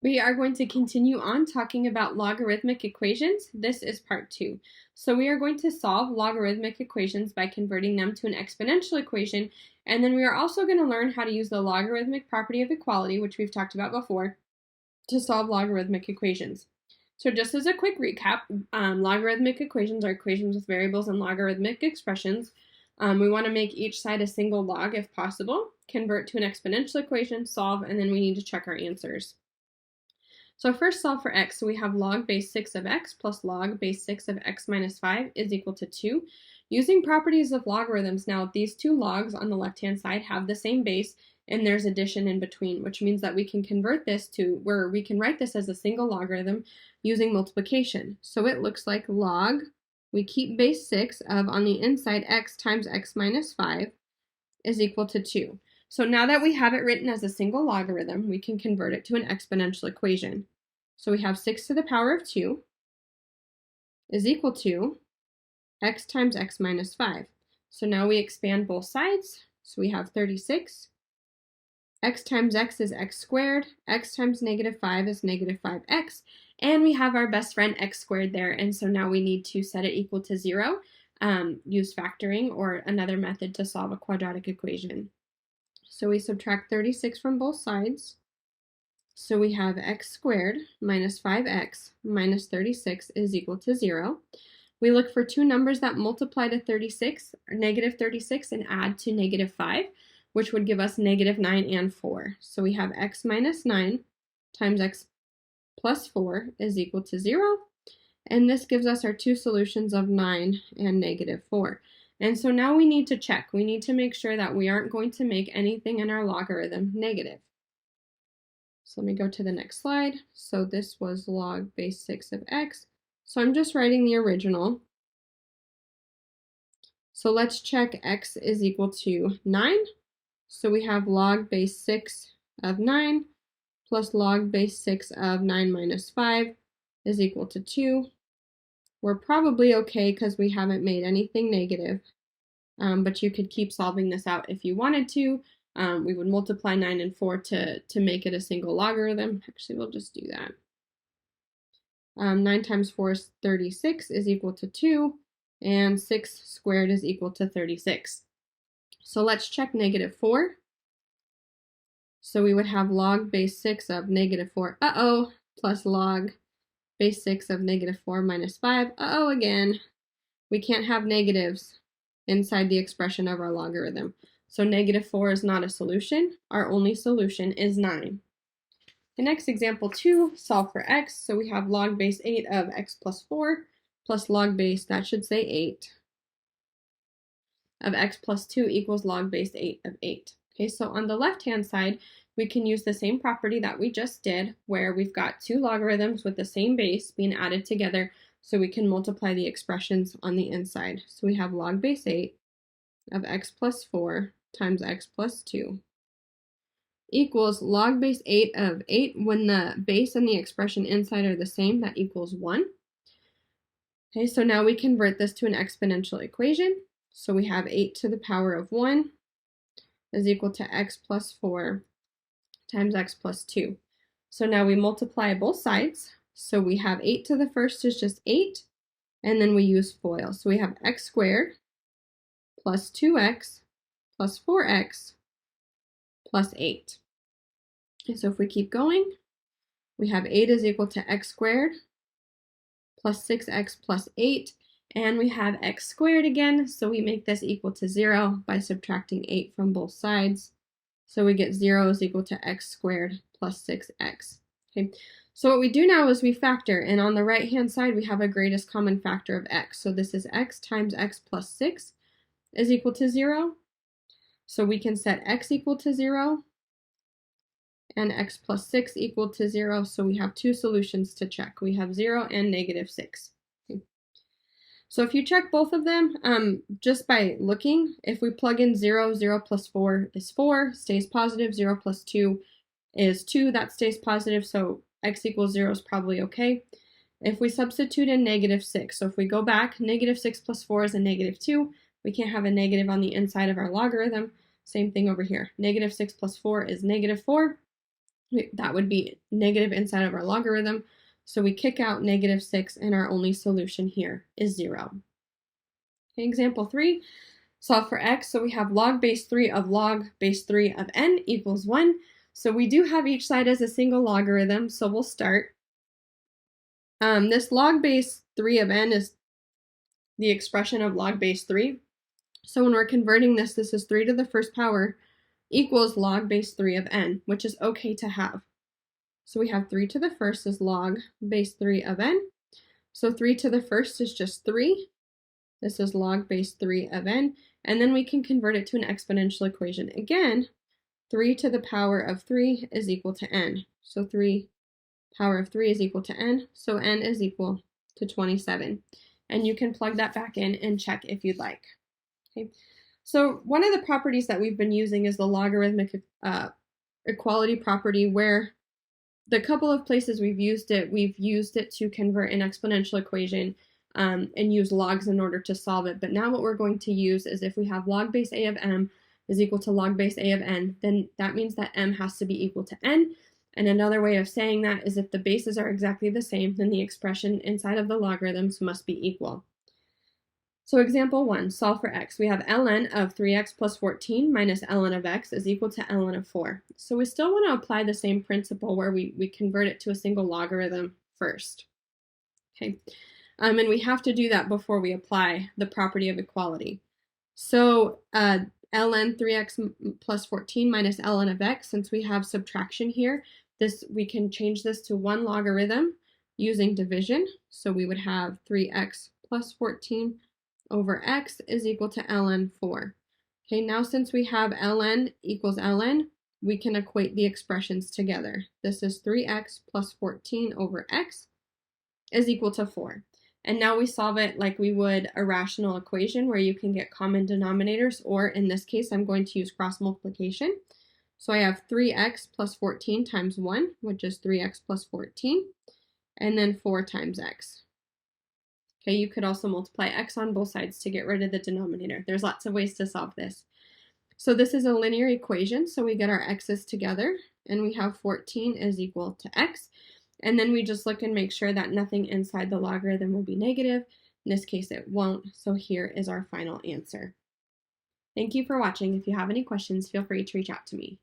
We are going to continue on talking about logarithmic equations. This is part 2. So we are going to solve logarithmic equations by converting them to an exponential equation, and then we are also going to learn how to use the logarithmic property of equality, which we've talked about before, to solve logarithmic equations. So just as a quick recap, logarithmic equations are equations with variables and logarithmic expressions. We want to make each side a single log if possible, convert to an exponential equation, solve, and then we need to check our answers. So first solve for x. So we have log base 6 of x plus log base 6 of x minus 5 is equal to 2. Using properties of logarithms, now these two logs on the left-hand side have the same base, and there's addition in between, which means that we can convert this to where we can write this as a single logarithm using multiplication. So it looks like log, we keep base 6 of, on the inside, x times x minus 5 is equal to 2. So now that we have it written as a single logarithm, we can convert it to an exponential equation. So we have 6 to the power of 2 is equal to x times x minus 5. So now we expand both sides. So we have 36. X times x is x squared. X times negative 5 is negative 5x. And we have our best friend x squared there. And so now we need to set it equal to 0. Use factoring or another method to solve a quadratic equation. So we subtract 36 from both sides. So we have x squared minus 5x minus 36 is equal to 0. We look for two numbers that multiply to 36, or negative 36, and add to negative 5, which would give us negative 9 and 4. So we have x minus 9 times x plus 4 is equal to 0. And this gives us our two solutions of 9 and negative 4. And so now we need to check. We need to make sure that we aren't going to make anything in our logarithm negative. So let me go to the next slide. So this was log base 6 of x. So I'm just writing the original. So let's check x is equal to 9. So we have log base 6 of 9 plus log base 6 of 9 minus 5 is equal to 2. We're probably okay because we haven't made anything negative, but you could keep solving this out if you wanted to. We would multiply 9 and 4 to make it a single logarithm. Actually, we'll just do that. 9 times 4 is 36 is equal to 2, and 6 squared is equal to 36. So let's check negative 4. So we would have log base 6 of negative 4, plus log base 6 of negative 4 minus 5, again. We can't have negatives inside the expression of our logarithm. So negative 4 is not a solution. Our only solution is 9. The next example 2, solve for x. So we have log base 8 of x plus 4 plus log base, that should say 8, of x plus 2 equals log base 8 of 8. Okay, so on the left-hand side, we can use the same property that we just did, where we've got two logarithms with the same base being added together, so we can multiply the expressions on the inside. So we have log base 8 of x plus 4 times x plus 2 equals log base 8 of 8. When the base and the expression inside are the same, that equals 1. Okay, so now we convert this to an exponential equation. So we have 8 to the power of 1 is equal to x plus 4 times x plus 2. So now we multiply both sides. So we have 8 to the first is just 8, and then we use FOIL. So we have x squared plus 2x plus 4x plus 8. Okay, so if we keep going, we have 8 is equal to x squared plus 6x plus 8, and we have x squared again, so we make this equal to 0 by subtracting 8 from both sides. So we get 0 is equal to x squared plus 6x. Okay, so what we do now is we factor, and on the right-hand side, we have a greatest common factor of x. So this is x times x plus 6 is equal to 0. So we can set x equal to 0 and x plus 6 equal to 0. So we have two solutions to check. We have 0 and negative 6. Okay. So if you check both of them, just by looking, if we plug in 0, 0 plus 4 is 4, stays positive. 0 plus 2 is 2, that stays positive. So x equals 0 is probably okay. If we substitute in negative 6, so if we go back, negative 6 plus 4 is a negative 2. We can't have a negative on the inside of our logarithm. Same thing over here. Negative 6 plus 4 is negative 4. that would be negative inside of our logarithm. So we kick out -6, and our only solution here is 0. Okay, example 3, solve for x. So we have log base 3 of log base 3 of n equals 1. So we do have each side as a single logarithm, so we'll start. This log base 3 of n is the expression of log base 3. So when we're converting this, this is 3 to the first power equals log base 3 of n, which is okay to have. So we have 3 to the first is log base 3 of n. So 3 to the first is just 3. This is log base 3 of n. And then we can convert it to an exponential equation. Again, 3 to the power of 3 is equal to n. So 3 power of 3 is equal to n. So n is equal to 27. And you can plug that back in and check if you'd like. Okay. So one of the properties that we've been using is the logarithmic equality property, where the couple of places we've used it to convert an exponential equation and use logs in order to solve it. But now what we're going to use is if we have log base a of m is equal to log base a of n, then that means that m has to be equal to n. And another way of saying that is if the bases are exactly the same, then the expression inside of the logarithms must be equal. So example 1, solve for x. We have ln of 3x plus 14 minus ln of x is equal to ln of 4. So we still want to apply the same principle where we convert it to a single logarithm first. Okay, and we have to do that before we apply the property of equality. So ln 3x plus 14 minus ln of x, since we have subtraction here, we can change this to one logarithm using division. So we would have 3x plus 14 over x is equal to ln 4. Okay, now since we have ln equals ln, we can equate the expressions together. This is 3x plus 14 over x is equal to 4. And now we solve it like we would a rational equation where you can get common denominators, or in this case, I'm going to use cross multiplication. So I have 3x plus 14 times 1, which is 3x plus 14, and then 4 times x. Okay, you could also multiply x on both sides to get rid of the denominator. There's lots of ways to solve this. So this is a linear equation, so we get our x's together, and we have 14 is equal to x. And then we just look and make sure that nothing inside the logarithm will be negative. In this case, it won't, so here is our final answer. Thank you for watching. If you have any questions, feel free to reach out to me.